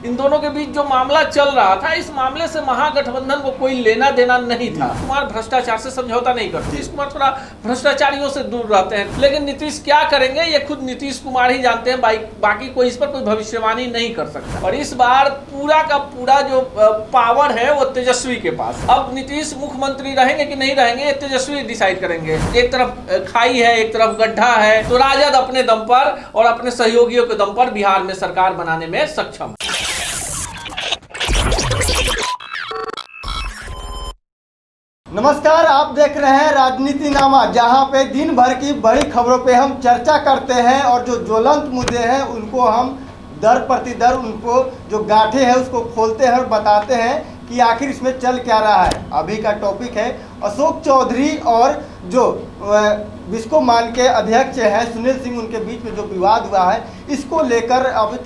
इन दोनों के बीच जो मामला चल रहा था, इस मामले से महागठबंधन को कोई लेना देना नहीं था। कुमार भ्रष्टाचार से समझौता नहीं करते, नीतीश कुमार थोड़ा भ्रष्टाचारियों से दूर रहते हैं। लेकिन नीतीश क्या करेंगे ये खुद नीतीश कुमार ही जानते हैं, बाकी कोई इस पर कोई भविष्यवाणी नहीं कर सकता। और इस बार पूरा का पूरा जो पावर है वो तेजस्वी के पास। अब नीतीश मुख्यमंत्री रहेंगे कि नहीं रहेंगे ये तेजस्वी डिसाइड करेंगे। एक तरफ खाई है, एक तरफ गड्ढा है, तो राजद अपने दम पर और अपने सहयोगियों के दम पर बिहार में सरकार बनाने में सक्षम। नमस्कार, आप देख रहे हैं राजनीतिनामा, जहां पे दिन भर की बड़ी खबरों पे हम चर्चा करते हैं और जो ज्वलंत मुद्दे हैं उनको हम दर प्रतिदर उनको जो गांठें हैं उसको खोलते हैं और बताते हैं कि आखिर इसमें चल क्या रहा है। अभी का टॉपिक है अशोक चौधरी और जो विस्कोमान के अध्यक्ष हैं सुनील सिंह, उनके बीच में जो विवाद हुआ है, इसको लेकर अब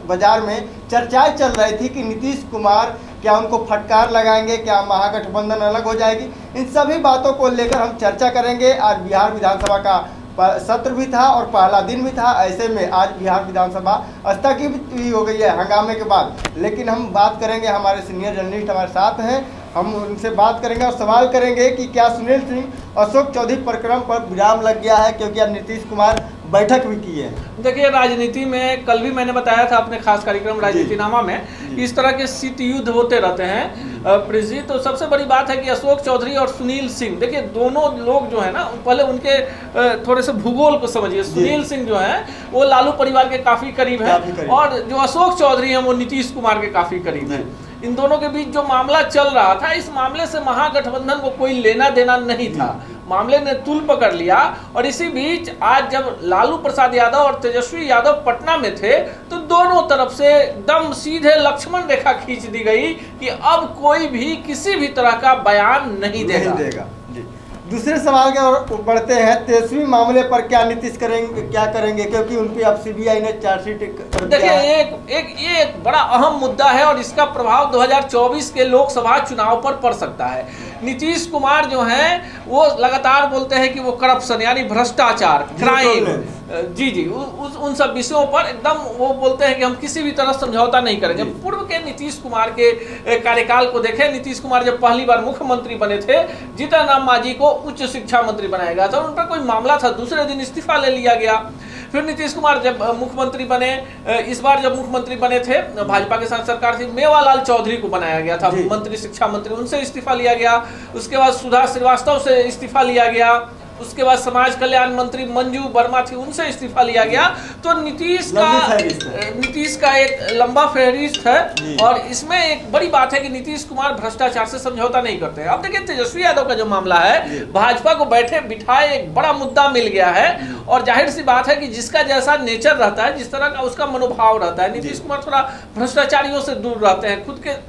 बाजार में चर्चाएं चल रही थी कि नीतीश कुमार क्या उनको फटकार लगाएंगे, क्या महागठबंधन अलग हो जाएगी। इन सभी बातों को लेकर हम चर्चा करेंगे। आज बिहार विधानसभा का सत्र भी था और पहला दिन भी था। ऐसे में आज बिहार विधानसभा स्थगित भी हो गई है हंगामे के बाद। लेकिन हम बात करेंगे, हमारे सीनियर जर्नलिस्ट हमारे साथ हैं, हम उनसे बात करेंगे और सवाल करेंगे कि क्या सुनील सिंह अशोक चौधरी प्रकरण पर विराम लग गया है, क्योंकि अब नीतीश कुमार बैठक भी की है। देखिए, राजनीति में कल भी मैंने बताया था अपने खास कार्यक्रम राजनीतिनामा में, इस तरह के शीत युद्ध होते रहते हैं प्रिंस जी। तो सबसे बड़ी बात है कि अशोक चौधरी और सुनील सिंह, देखिए दोनों लोग जो है ना, पहले उनके थोड़े से भूगोल को समझिए। सुनील सिंह जो है वो लालू परिवार के काफी करीब है और जो अशोक चौधरी हैं वो नीतीश कुमार के काफी करीब है। इन दोनों के बीच जो मामला चल रहा था, इस मामले से महागठबंधन को कोई लेना देना नहीं था। मामले ने तूल पकड़ लिया और इसी बीच आज जब लालू प्रसाद यादव और तेजस्वी यादव पटना में थे तो दोनों तरफ से एकदम सीधे लक्ष्मण रेखा खींच दी गई कि अब कोई भी किसी भी तरह का बयान नहीं देगा। दूसरे सवाल के ओर बढ़ते हैं। तेजस्वी मामले पर क्या नीतीश क्या करेंगे, क्योंकि उन पे अब सीबीआई ने चार्जशीट देखिए एक बड़ा अहम मुद्दा है और इसका प्रभाव 2024 के लोकसभा चुनाव पर पड़ सकता है। नीतीश कुमार जो हैं वो लगातार बोलते हैं कि वो करप्शन यानी भ्रष्टाचार, क्राइम, जी उन सब विषयों पर एकदम वो बोलते हैं कि हम किसी भी तरह समझौता नहीं करेंगे। पूर्व के नीतीश कुमार के कार्यकाल को देखें, नीतीश कुमार जब पहली बार मुख्यमंत्री बने थे, जीतन राम मांझी को उच्च शिक्षा मंत्री बनाया गया था, उन पर कोई मामला था, दूसरे दिन इस्तीफा ले लिया गया। फिर नीतीश कुमार जब मुख्यमंत्री बने, इस बार जब मुख्यमंत्री बने थे, भाजपा के साथ सरकार थी, मेवालाल चौधरी को बनाया गया था मंत्री, शिक्षा मंत्री, उनसे इस्तीफा लिया गया। उसके बाद सुधा श्रीवास्तव से इस्तीफा लिया गया। उसके बाद समाज कल्याण मंत्री मंजू वर्मा थी, उनसे इस्तीफा लिया गया। तो नीतीश का एक लंबा फहरिस्त है और इसमें एक बड़ी बात है कि नीतीश कुमार भ्रष्टाचार से समझौता नहीं करते हैं। अब देखिए, तेजस्वी यादव का जो मामला है, भाजपा को बैठे बिठाए एक बड़ा मुद्दा मिल गया है और जाहिर सी बात है कि जिसका जैसा नेचर रहता है, जिस तरह का उसका मनोभाव रहता है, नीतीश कुमार थोड़ा भ्रष्टाचारियों से दूर रहते हैं, खुद के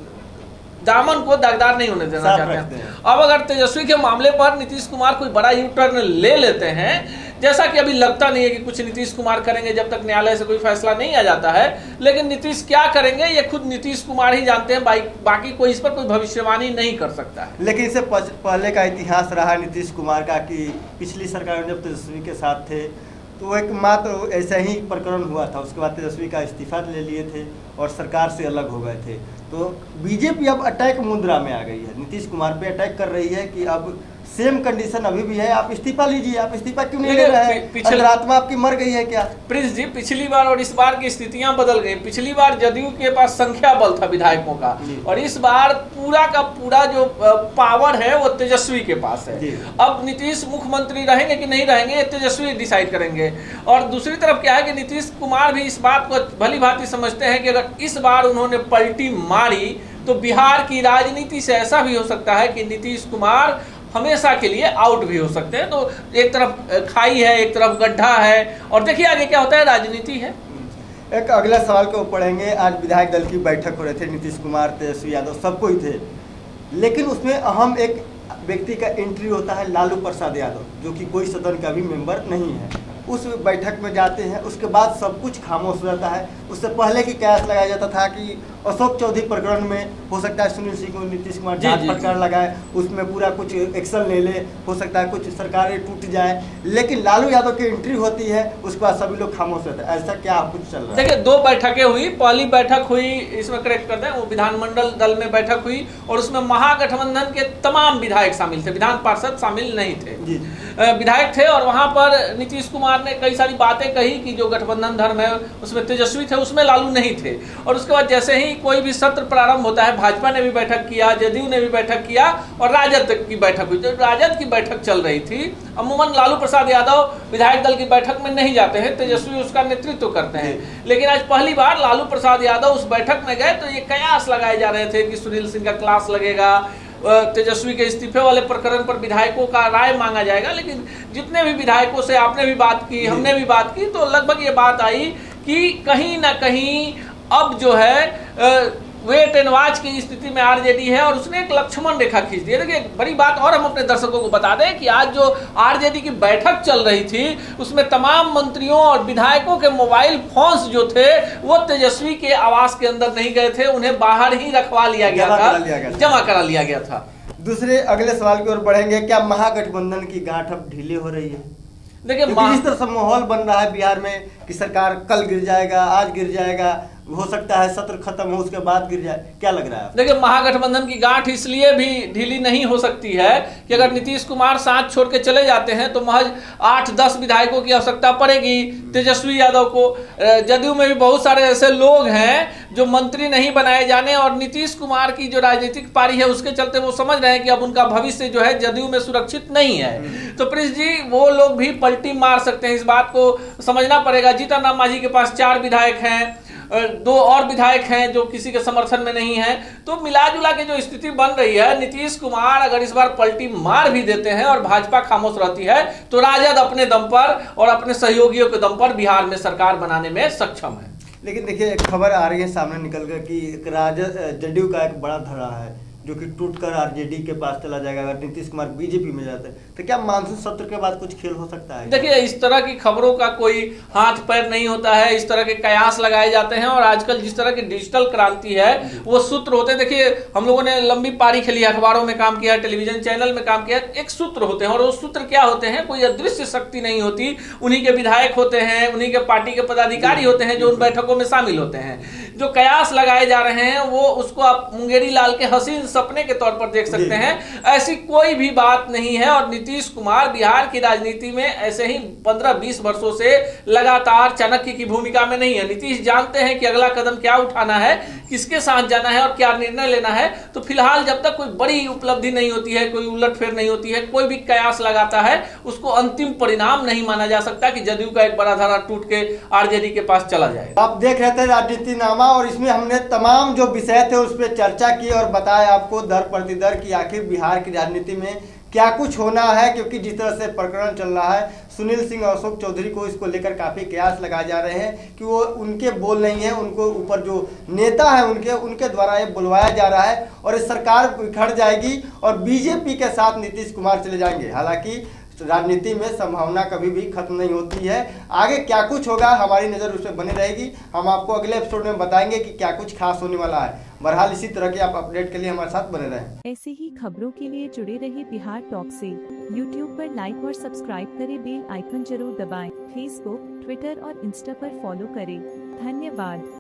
दामन को दागदार नहीं होने देना चाहते हैं। अब अगर तेजस्वी के मामले पर नीतीश कुमार कोई बड़ा यू टर्न ले लेते हैं, जैसा कि अभी लगता नहीं है कि कुछ नीतीश कुमार करेंगे जब तक न्यायालय से कोई फैसला नहीं आ जाता है, लेकिन नीतीश क्या करेंगे ये खुद नीतीश कुमार ही जानते हैं, बाकी कोई इस पर कोई भविष्यवाणी नहीं कर सकता है। लेकिन इससे पहले का इतिहास रहा नीतीश कुमार का कि पिछली सरकार में जब तेजस्वी के साथ थे तो एक मात्र ऐसा ही प्रकरण हुआ था, उसके बाद तेजस्वी का इस्तीफा ले लिए थे और सरकार से अलग हो गए थे। तो बीजेपी अब अटैक मुद्रा में आ गई है, नीतीश कुमार पे अटैक कर रही है कि अब सेम कंडीशन अभी भी है, आप इस्तीफा लीजिए। आप इस्तीफा क्यों नहीं ले रहे हैं? अंतरात्मा आपकी मर गई है क्या? प्रिंस जी, पिछली बार और इस बार की स्थितियां बदल गई। पिछली बार जदयू के पास संख्या बल था विधायकों का और इस बार पूरा का पूरा जो पावर है वो तेजस्वी के पास है। अब नीतीश मुख्यमंत्री रहेंगे कि नहीं रहेंगे ये तेजस्वी डिसाइड करेंगे। और दूसरी तरफ क्या है कि नीतीश कुमार भी इस बात को भली भांति समझते हैं कि अगर इस बार उन्होंने पलटी मारी तो बिहार की राजनीति से ऐसा भी हो सकता है कि नीतीश कुमार हमेशा के लिए आउट भी हो सकते हैं। तो एक तरफ खाई है, एक तरफ गड्ढा है और देखिए आगे क्या होता है, राजनीति है। एक अगला सवाल को पढ़ेंगे। आज विधायक दल की बैठक हो रहे थे, नीतीश कुमार, तेजस्वी यादव सब कोई थे, लेकिन उसमें अहम एक व्यक्ति का एंट्री होता है लालू प्रसाद यादव, जो कि कोई सदन का भी मेंबर नहीं है। उस बैठक में जाते हैं, उसके बाद सब कुछ खामोश हो जाता है। उससे पहले की कयास लगाया जाता था कि अशोक चौधरी प्रकरण में हो सकता है सुनील सिंह को नीतीश कुमार जांच पड़ताल लगाए, उसमें पूरा कुछ एक्शन ले ले, हो सकता है कुछ सरकारें टूट जाए, लेकिन लालू यादव की एंट्री होती है, उसके बाद सभी लोग खामोश रहते हैं। ऐसा क्या कुछ चल रहा है? देखिए, 2 बैठकें हुई। पहली बैठक हुई, इसमें करेक्ट कर दें, वो विधानमंडल दल में बैठक हुई और उसमें महागठबंधन के तमाम विधायक शामिल थे, विधान पार्षद शामिल नहीं थे, विधायक थे। और वहां पर नीतीश कुमार ने कई सारी बातें कही कि जो गठबंधन धर्म है उसमें तेजस्वी थे, उसमें लालू नहीं थे। और उसके बाद जैसे ही कोई भी सत्र प्रारंभ होता है, भाजपा ने भी बैठक किया, जदयू ने भी बैठक किया और राजद की बैठक हुई। जब राजद की बैठक चल रही थी, अमूमन लालू प्रसाद यादव विधायक दल की बैठक में नहीं जाते हैं, तेजस्वी उसका नेतृत्व करते हैं, लेकिन आज पहली बार लालू प्रसाद यादव उस बैठक में गए तो ये कयास लगाए जा रहे थे कि सुनील सिंह का क्लास लगेगा, तेजस्वी के इस्तीफे वाले प्रकरण पर विधायकों का राय मांगा जाएगा। लेकिन जितने भी विधायकों से आपने भी बात की, हमने भी बात की, तो लगभग ये बात आई कि कहीं ना कहीं अब जो है वेट एंड वॉच की स्थिति में आरजेडी है और उसने एक लक्ष्मण रेखा खींच दी है। देखिए, बड़ी बात और हम अपने दर्शकों को बता दें कि आज जो आरजेडी की बैठक चल रही थी उसमें तमाम मंत्रियों और विधायकों के मोबाइल फोन्स जो थे वो तेजस्वी के आवास के अंदर नहीं गए थे, उन्हें बाहर ही रखवा लिया गया था, जमा करा लिया गया था। दूसरे अगले सवाल की ओर बढ़ेंगे, क्या महागठबंधन की गांठ अब ढीली हो रही है? देखिए, जिस तरह से माहौल बन रहा है बिहार में कि सरकार कल गिर जाएगा, आज गिर जाएगा, हो सकता है सत्र खत्म हो उसके बाद गिर जाए, क्या लग रहा है? देखिए, महागठबंधन की गांठ इसलिए भी ढीली नहीं हो सकती है कि अगर नीतीश कुमार साथ छोड़ के चले जाते हैं तो महज 8-10 विधायकों की आवश्यकता पड़ेगी तेजस्वी यादव को। जदयू में भी बहुत सारे ऐसे लोग हैं जो मंत्री नहीं बनाए जाने और नीतीश कुमार की जो राजनीतिक पारी है उसके चलते वो समझ रहे हैं कि अब उनका भविष्य जो है जदयू में सुरक्षित नहीं है। तो प्रिंस जी, वो लोग भी पलटी मार सकते हैं, इस बात को समझना पड़ेगा। जीतन राम मांझी के पास 4 विधायक हैं, 2 और विधायक हैं जो किसी के समर्थन में नहीं है। तो मिला जुला के जो स्थिति बन रही है, नीतीश कुमार अगर इस बार पलटी मार भी देते हैं और भाजपा खामोश रहती है तो राजद अपने दम पर और अपने सहयोगियों के दम पर बिहार में सरकार बनाने में सक्षम है। लेकिन देखिए, एक खबर आ रही है सामने निकल कर कि राजद जदयू का एक बड़ा धड़ा है जो कि टूटकर आरजेडी के पास चला जाएगा अगर नीतीश कुमार बीजेपी में जाते हैं। तो क्या मानसून सत्र के बाद कुछ खेल हो सकता है? देखिए, इस तरह की खबरों का कोई हाथ पैर नहीं होता है, इस तरह के कयास लगाए जाते हैं। और आजकल जिस तरह की डिजिटल क्रांति है वो सूत्र होते हैं। देखिए, हम लोगों ने लंबी पारी खेली, अखबारों में काम किया, टेलीविजन चैनल में काम किया, एक सूत्र होते हैं और वो सूत्र क्या होते हैं? कोई अदृश्य शक्ति नहीं होती, उन्हीं के विधायक होते हैं, उन्हीं के पार्टी के पदाधिकारी होते हैं जो उन बैठकों में शामिल होते हैं। जो कयास लगाए जा रहे हैं वो उसको आप मुंगेरी लाल के हसीन सपने के तौर पर देख सकते हैं। ऐसी कोई भी बात नहीं है और नीतीश कुमार बिहार की राजनीति में ऐसे ही 15-20 वर्षों से लगातार चाणक्य की भूमिका में नहीं है। नीतीश जानते हैं कि अगला कदम क्या उठाना है, किसके साथ जाना है और क्या निर्णय लेना है। तो फिलहाल जब तक कोई बड़ी उपलब्धि नहीं होती है, कोई उलटफेर नहीं होती है, कोई भी कयास लगाता है उसको अंतिम परिणाम नहीं माना जा सकता कि जदयू का एक बड़ा धारा टूट के आरजेडी के पास चला जाए। आप देख रहे थे राजनीति नामा और इसमें हमने तमाम जो विषय थे उस पर चर्चा की और बताया आपको दर प्रतिदर की आखिर बिहार की राजनीति में क्या कुछ होना है। क्योंकि जिस तरह से प्रकरण चल रहा है, सुनील सिंह और अशोक चौधरी को इसको लेकर काफ़ी कयास लगाए जा रहे हैं कि वो उनके बोल नहीं है, उनको ऊपर जो नेता है उनके द्वारा ये बुलवाया जा रहा है और इस सरकार बिखर जाएगी और बीजेपी के साथ नीतीश कुमार चले जाएंगे। हालांकि राजनीति में संभावना कभी भी खत्म नहीं होती है। आगे क्या कुछ होगा हमारी नज़र उस पर बनी रहेगी। हम आपको अगले एपिसोड में बताएंगे कि क्या कुछ खास होने वाला है। बहरहाल इसी तरह के आप अपडेट के लिए हमारे साथ बने रहें। ऐसे ही खबरों के लिए जुड़े रहिए बिहार टॉक से। यूट्यूब पर लाइक और सब्सक्राइब करें, बेल आइकन जरूर दबाएं। फेसबुक, ट्विटर और इंस्टा पर फॉलो करें। धन्यवाद।